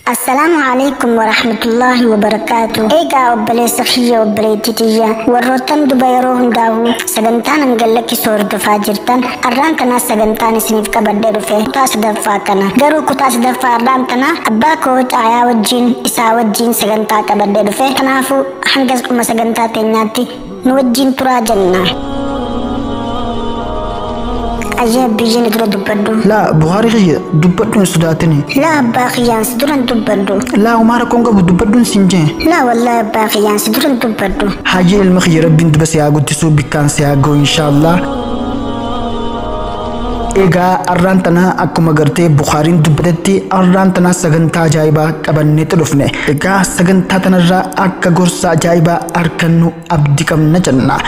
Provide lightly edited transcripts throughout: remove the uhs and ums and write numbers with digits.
السلام عليكم ورحمة الله وبركاته. إيجا وبلي سخية وبلي تيتيا والروتان دبيروهم داو سجنتان انجلكي سور دفاجرتان أرانتنا سجنتان سنيف كبدر فيه تاس دفاكنا جرو كتاس دفا أرانتنا أباكو تعيا وجين إسا وجين سجنتا كبدر فيه تنافو هنجز أم سجنتا تنياتي نوجين تراجنا أجاب بيجين كده دبردو. لا بخاري خي دبردو سداتني. لا باقيان سدرن دبردو. لا وما ركونغا دبردو سنجين. لا والله باقيان سدرن دبردو. حاجة المخي ربي بس يا قد تسوي بكان سياقو إن شاء الله. إيجا أرانتنا أكو مغرتي بخارين دبردتي أرانتنا سجنتا جايبا كبني تلفني. إيجا سجنتا تنرا أكا غرسا جايبا أركنو أبديكم نجنا.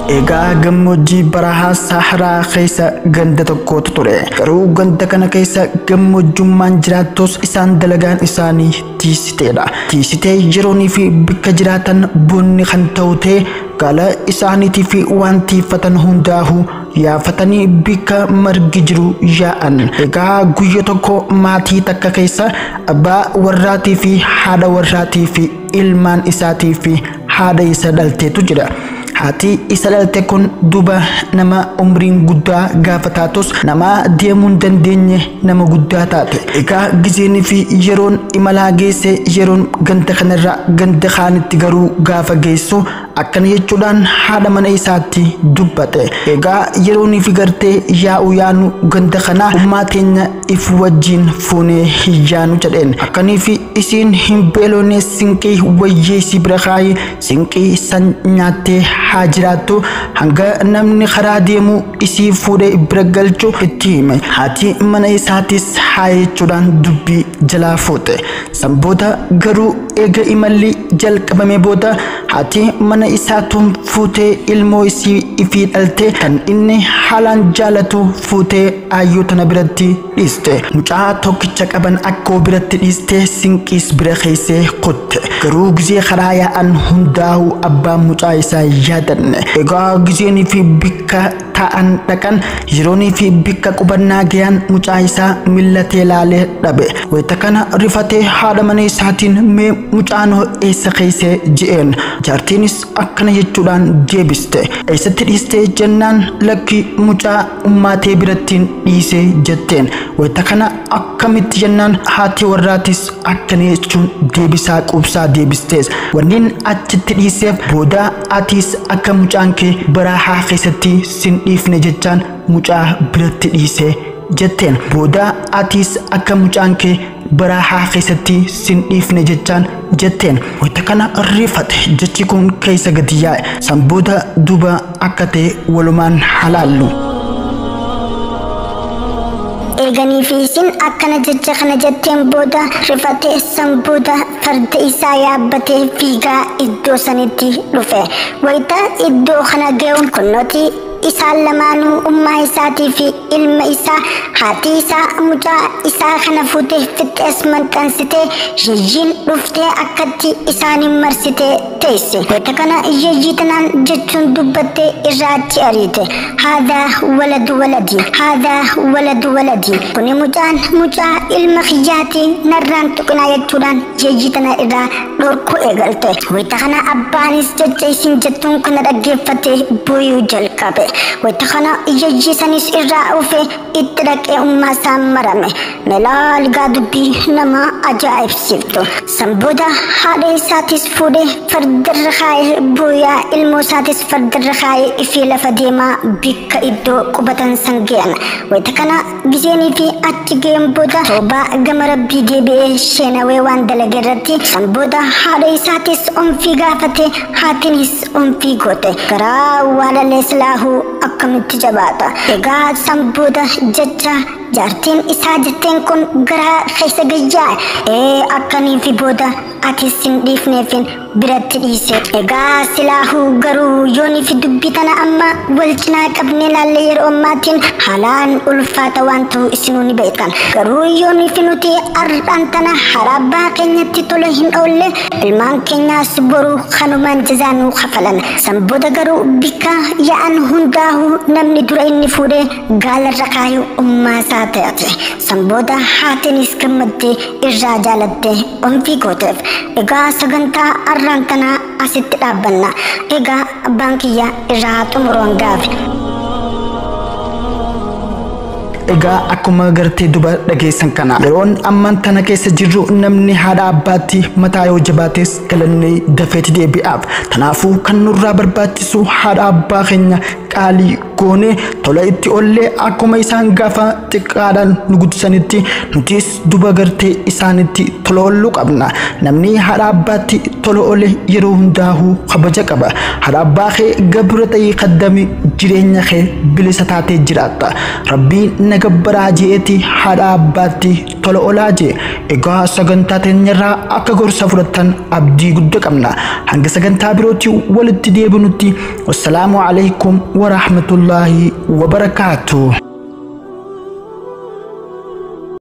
Egaa gammoojjii barahaa Saaharaa keessa ganda tokkotu ture. Garuu ganda kana keessa gammoojjummaan jiraattus isaan dalagaan isaanii tiisiteedha. Tiisitee yeroonii fi bakka jiraatan bonni kan ta'ute gala isaaniitii fi waan tiiffatan hundaahu yaafatanii bakka margi jiru yaa'an. Egaa guyyaa tokko maatii takka keessa abbaa warraatii fi haadha warraatii fi ilmaan isaatii fi haadha isa dhalteetu jira. Hati isa dhalte kun duba nama umriin guddaa gaafatatus nama deemuun dandeenye nama guddaa taate. Egaa gizeenii fi yeroon imalaa geesse yeroon ganda kanarra ganda kaanitti garuu gaafa geessu akkana jechuudhaan haadha mana isaatti dubbate. Egaa yeroonii fi gartee yaa'u yaanu ganda kana ummaa teenya if wajjin fuunee hiyyaanu jedheen. Akkanii fi isiin hin beeloonee sinqii wayyeessi bira kaayee sinqii san nyaattee hajiratu hanga namni karaa deemu isii fuudhee bira galchu itti hime. Haati mana isaatis haayechuudhaan dubbii jalaa fuute. Sanbooda garuu eega imalli jalqabame booda haati mana isaatuun fuutee ilmoo isii ifii dhalte kan inni haalaan jaalatu fuutee aayyoo tana biratti dhiiste. Mucaa tokkicha qaban akkoo biratti dhiiste sinqiis bira keessee kutte. Garuu gizee karaa yaa'an hundaahu abbaan mucaa isaa yaadanne. Egaa gizeenii fi bakka ta'an dhaqan yeroonii fi bakka qubannaa gayan mucaa isaa millatee laalee dhabe. Wayita kana rifatee haadha mana isaatiin mee mucaan eessa keessee je'een. Jaartiinis akkana jechuudhaan deebiste. Eessatti dhiiste jennaan lakki mucaa ummaatee birattiin dhiisee jetteen. Wayita kana akkamitti jennaan haati warraatis akkana jechuun deebisaa qubsaa deebistees. Wanniin achitti dhiiseef booda atis akka mucaan kee barahaa keessatti sin dhiifne jechaan mucaa biratti dhiisee jetteen. Booda atis akka mucaan kee barahaa keessatti sin dhiifne jechaan jetteen. Wayita kana rifate jechi kun keessa gadi yaa'e. San booda duba akka ta'e walumaan halaallu. Eeganii fi isin akkana jecha kana jetteen booda rifatee san booda farda isaa yaabbatee fiigaa iddoo sanitti dhufe. Wayita iddoo kana ga'uun kunnooti isaan lamaanuu ummaa isaatii fi ilma isaa haati isaa mucaa isaa kana fuutee fixees maxxansitee yiyyiin dhuftee akkatti isaanin marsitee teesse. Wayita kana yiyyii tanaan jechuun dubbattee irraatti ariite. Haadaa waladu waladi. Haadaa waladu waladi. Kuni mucaa ilma kiyyaati narraan tuqinaa jechuudhaan yiyyii tana irraa dhorkuu eegalte. Wayita kana abbaanis jecha isin jettuun kana dhaggeeffatee booyuu jalqabe. Wayita kana yiyyii sanis irraa ufe itti dhaqee ummaa isaa marame. Melaal gaa dubbii nama ajaa'ibsiiftu. San booda haadha isaatis fuudhee fardarra kaayee booyaa ilmoo isaatis fardarra kaayee ifii lafa deemaa bakka iddoo qubatan san ge'an. Wayita kana gizeenii fi achi ga'een booda toobaa gama rabbii deebi'ee sheenawee waan dalage irratti. San booda haadha isaatis onfii gaafate haatinis onfii goote. Garaa waalallee silaahuu akkamitti jabaata. Egaa san booda jecha jaartiin isaa jetteen kun garaa keessa gayyaa. Akkanii fi booda atis hin dhiifneefin biratti dhiise. Egaa silaahuu garuu yoonii fi dubbii tana amma wal cinaa qabnee laallee yeroo ammaatiin haalaan ulfaata waan ta'u isinuu ni beektan. Garuu yoonii fi nuti har'aan tana harabbaa keenyatti tola hin oolle ilmaan keenyaas boruu kanumaan jazaanuu kafalan. San booda garuu bakka yaa'an hundaa'u namni dura inni fuudhee gaalarra kaayu ummaa isaa ta'ate sanbooda haatinis gammaddee irraa jaalattee omfii gooteef egaa sagantaa arraan tanaa asitti dhaabbanna egaa abbaan kiyya irraa xumuroon gaafi. Egaa akkuma gartee duba dhageessan kana yeroon amman tana keessa jirru namni haadha abbaatti mataa yoo jabaates galannee dafeeti deebi'aaf tanaafuu kan nurraa barbaachisu haadha abbaa keenya qaalii goone tola itti ollee akkuma isaan gaafa xiqqaadhaan nu guddisanitti nutis duba gartee isaanitti tola olluu qabna. Namni haadha abbaatti tola olle yeroo hundaa'uu kabaja qaba. Haadha abbaa kee gabra ta'ii qaddami jireenya kee bilisa taatee jiraatta. Rabbiin nagabbaraa jeeti haadha abbaatti tola olaa jee. Egaa sagantaa teenyarraa akka gorsa fudhattan abdii guddaa qabna. Hanga sagantaa birootti walitti deebinutti wassalaamu alaikum wa rahmatullahi wa barakatuh.